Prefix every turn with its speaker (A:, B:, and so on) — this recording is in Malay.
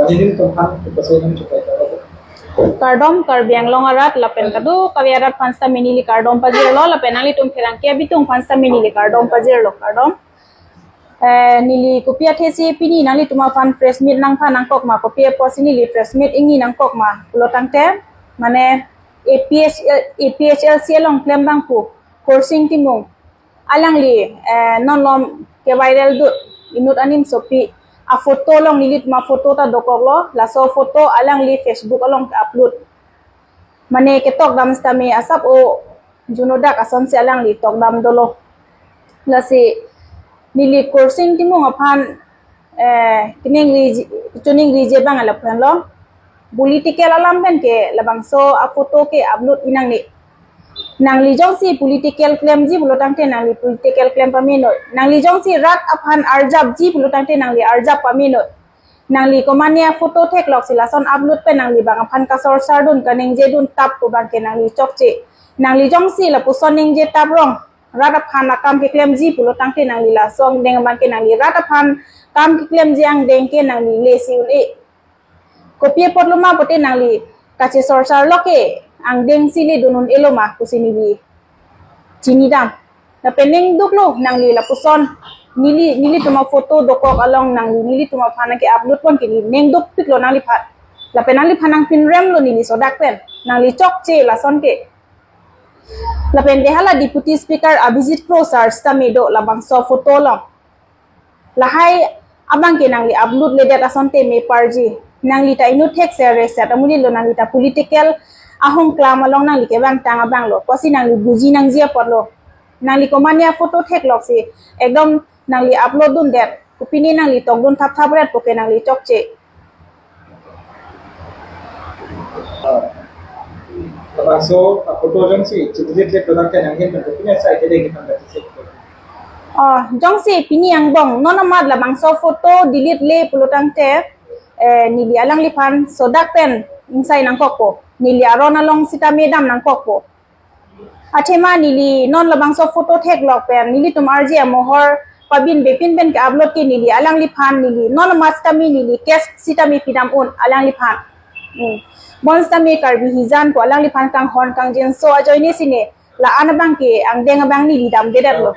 A: Jadi tumpang kesulitan cukai kalau
B: Kardom karbiang longarat lapen kadu kawiarat pansta minili kardom pajir lo lapen ali tum kirang kia bitung pansta minili kardom pajir lo kardom nili kopia thesi pini nali tuma fan press meet nang pha nangkok ma kopia posini li press meet ingi nangkok ma pulo tangte mane APHL long claim bang pu coursing timung alang li non lom ke viral du inut anim sopi a foto long nilit ma foto ta dokok lo la so foto alang li Facebook along upload mane ketok dam stami asap o junodak ason se alang li tok dam dolo la si nili coursing timu ngapan tuning rije bang ala phan lo political alam ben ke labang so a foto ke upload inang ni nang li jong si political claim ji bulo tangte nang li political claim pamino nang li jong si rat aphan arjab ji bulo tangte nang li arjab pamino nang li komania photo thek lok sila son upload pe nang li bang aphan ka sor sardun kaning je dun tap ko bang ke nang li chokche nang li jong si la puson ning je tap rong rat aphan akam ke claim ji bulo tangte nang li la song deng bang ke nang li rat aphan kam ke claim ji ang deng ke nang li le si ule kopie potluma pote nang li kache sor sar loke ang deng sili dunun eloma kusini li chini dam na pening duklo nang li la puson nili tuma foto dokok along nang li nili tuma phana ke upload pon ke ni neng duk piklo nang li phat la penang li phanang pin rem lo nili sodak pen nang li chok che la son ke la pen dehala deputy speaker Abhijit Prosar stamedo la bang so foto long la hai abang ke nang li upload le data son te me parji nang li ta inu tek sere set amuli lo nang li ta political ahong klam along nang li ke bang tang abang lo posi nang li buji nang jia pot lo nang li komania photo thek lok si ekdom nang li upload dun det kupini nang li tok dun thap thap ret poke nang li chok che
A: so foto jong si chidlit le product kan angin kan punya site de kita nggak sih
B: jong si pini yang bong nonomad la bang so photo delete le pulutang te nili alang li phan sodak pen insai nang kokpo nili aron along sita medam nang kokpo achema nili non labang so photo thek lok pen nili tum arji amohor pabin bepin ben ke upload ke nili alang li phan nili non mastami nili kes sita mi pidam un alang li phan monster mi karbi hizan ko alang li phan kang hon kang jen so ajoy ni sine la anabang ke ang deng abang nili dam dedat lo